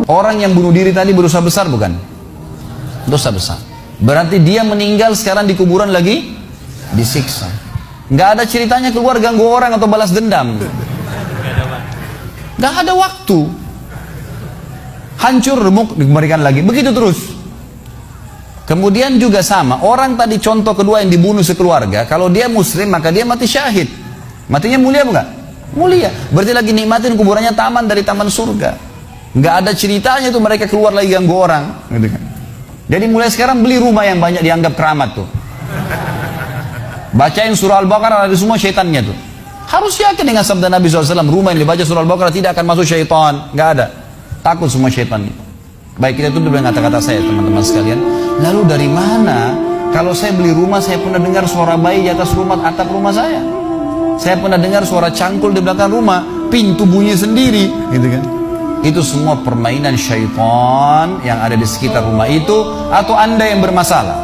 Orang yang bunuh diri tadi berdosa besar bukan? Dosa besar. Berarti dia meninggal sekarang di kuburan lagi disiksa. Nggak ada ceritanya keluar ganggu orang atau balas dendam. Nggak ada waktu. Hancur, remuk, dikembalikan lagi. Begitu terus. Kemudian juga sama. Orang tadi contoh kedua yang dibunuh sekeluarga. Kalau dia muslim maka dia mati syahid. Matinya mulia bukan? Mulia. Berarti lagi nikmatin kuburannya taman dari taman surga. Nggak ada ceritanya tuh mereka keluar lagi ganggu orang. Gitu kan. Jadi mulai sekarang beli rumah yang banyak dianggap keramat tuh. Bacain surah Al-Baqarah, ada semua syaitannya tuh. Harus yakin dengan sabda Nabi SAW, rumah yang dibaca surah Al-Baqarah tidak akan masuk syaitan. Nggak ada. Takut semua syaitan. Baik, kita tutup dengan kata-kata saya teman-teman sekalian. Lalu dari mana? Kalau saya beli rumah, saya pernah dengar suara bayi di atas rumah, atap rumah saya. Saya pernah dengar suara cangkul di belakang rumah, pintu bunyi sendiri, gitu kan? Itu semua permainan syaitan yang ada di sekitar rumah itu, atau Anda yang bermasalah.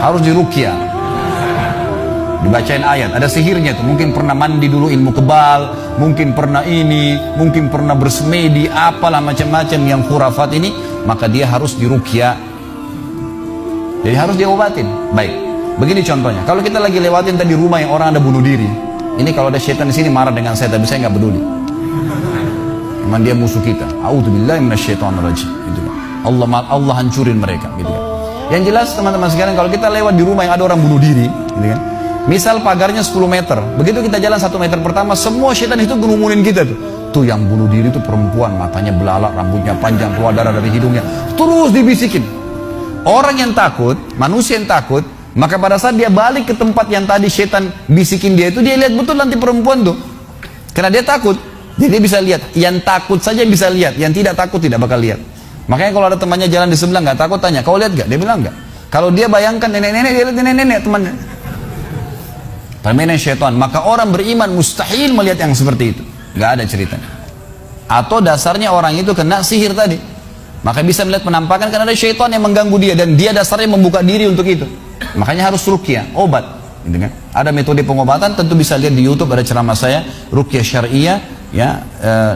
Harus diruqyah. Dibacain ayat, ada sihirnya tuh. Mungkin pernah mandi dulu ilmu kebal, mungkin pernah ini, mungkin pernah bersemedi, apalah macam-macam yang khurafat ini, maka dia harus diruqyah. Jadi harus diobatin. Baik. Begini contohnya, kalau kita lagi lewatin tadi rumah yang orang ada bunuh diri, ini kalau ada syaitan di sini marah dengan saya, tapi saya nggak peduli. Memang dia musuh kita. A'udzubillahi minasyaitonirrajim. Gitu kan. Allah hancurin mereka. Gitu kan. Yang jelas teman-teman sekalian, kalau kita lewat di rumah yang ada orang bunuh diri, gitu kan. Misal pagarnya 10 meter, begitu kita jalan 1 meter pertama, semua syaitan itu ngerumunin kita tuh. Tuh yang bunuh diri itu perempuan, matanya belalak, rambutnya panjang, keluar darah dari hidungnya. Terus dibisikin. Orang yang takut, manusia yang takut, maka pada saat dia balik ke tempat yang tadi syaitan bisikin dia itu, dia lihat betul nanti perempuan tuh. Karena dia takut, jadi dia bisa lihat. Yang takut saja bisa lihat, yang tidak takut tidak bakal lihat. Makanya kalau ada temannya jalan di sebelah nggak takut, tanya, kau lihat nggak? Dia bilang nggak. Kalau dia bayangkan nenek-nenek, dia lihat nenek-nenek temannya. Permainan syaitan. Maka orang beriman mustahil melihat yang seperti itu. Nggak ada ceritanya. Atau dasarnya orang itu kena sihir tadi. Maka bisa melihat penampakan karena ada syaitan yang mengganggu dia, dan dia dasarnya membuka diri untuk itu. Makanya harus ruqyah, obat. Gitu kan? Ada metode pengobatan, tentu bisa lihat di YouTube, ada ceramah saya, ruqyah syariah. Ya,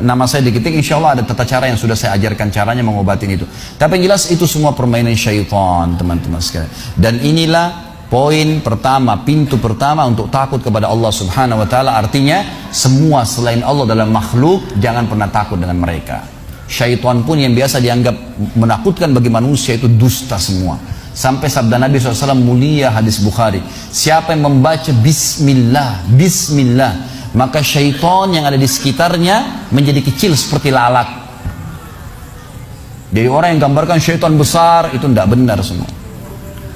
nama saya diketik, insya Allah ada tata cara yang sudah saya ajarkan caranya mengobatin itu. Tapi yang jelas itu semua permainan syaitan, teman-teman sekalian. Dan inilah poin pertama, pintu pertama untuk takut kepada Allah Subhanahu wa taala. Artinya semua selain Allah dalam makhluk jangan pernah takut dengan mereka. Syaitan pun yang biasa dianggap menakutkan bagi manusia itu dusta semua. Sampai sabda Nabi SAW mulia, hadis Bukhari, siapa yang membaca Bismillah, Bismillah, maka syaitan yang ada di sekitarnya menjadi kecil seperti lalat. Jadi orang yang gambarkan syaitan besar itu tidak benar semua.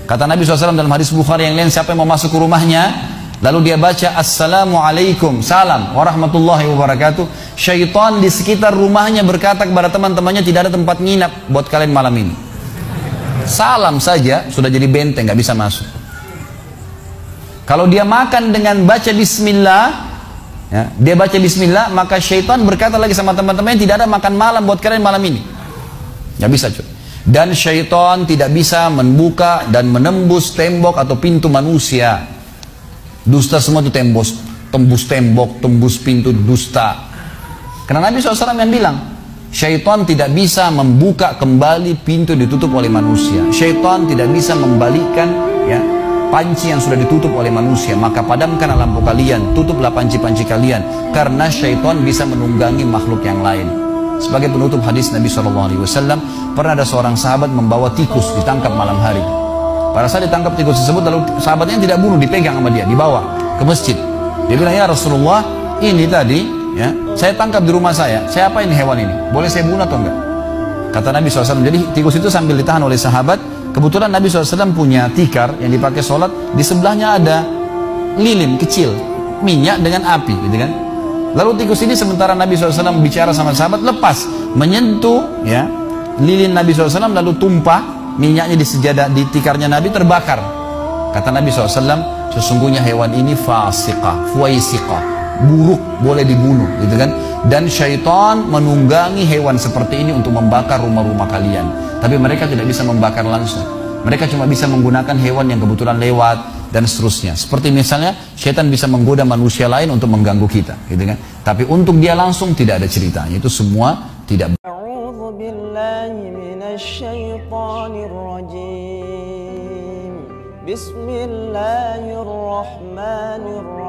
Kata Nabi SAW dalam hadis Bukhari yang lain, siapa yang mau masuk ke rumahnya lalu dia baca Assalamualaikum, salam warahmatullahi wabarakatuh, syaitan di sekitar rumahnya berkata kepada teman-temannya, tidak ada tempat nginap buat kalian malam ini. Salam saja sudah jadi benteng, nggak bisa masuk. Kalau dia makan dengan baca Bismillah, ya, dia baca Bismillah, maka syaitan berkata lagi sama teman-temannya, tidak ada makan malam buat kalian malam ini. Nggak bisa cuy. Dan syaitan tidak bisa membuka dan menembus tembok atau pintu manusia. Dusta semua itu tembus tembok, tembus pintu, dusta. Karena Nabi SAW yang bilang, syaitan tidak bisa membuka kembali pintu ditutup oleh manusia. Syaitan tidak bisa membalikkan ya panci yang sudah ditutup oleh manusia. Maka padamkan lampu kalian, tutuplah panci-panci kalian, karena syaitan bisa menunggangi makhluk yang lain. Sebagai penutup hadis Nabi SAW, pernah ada seorang sahabat membawa tikus ditangkap malam hari. Pada saat ditangkap tikus tersebut, lalu sahabatnya tidak bunuh, dipegang sama dia, dibawa ke masjid. Dia bilang, ya Rasulullah, ini tadi ya, saya tangkap di rumah saya apain hewan ini? Boleh saya bunuh atau enggak? Kata Nabi SAW, jadi tikus itu sambil ditahan oleh sahabat. Kebetulan Nabi SAW punya tikar yang dipakai sholat, di sebelahnya ada lilin kecil, minyak dengan api, gitu kan? Lalu tikus ini sementara Nabi SAW bicara sama sahabat, lepas, menyentuh ya lilin Nabi SAW, lalu tumpah minyaknya di sejadah, di tikarnya Nabi, terbakar. Kata Nabi SAW, sesungguhnya hewan ini fasiqah, fuaisiqah, buruk, boleh dibunuh, gitu kan? Dan syaitan menunggangi hewan seperti ini untuk membakar rumah-rumah kalian. Tapi mereka tidak bisa membakar langsung. Mereka cuma bisa menggunakan hewan yang kebetulan lewat dan seterusnya. Seperti misalnya syaitan bisa menggoda manusia lain untuk mengganggu kita, gitu kan? Tapi untuk dia langsung tidak ada ceritanya. Itu semua tidak. بالله من الشيطان الرجيم. بسم الله الرحمن الرحيم.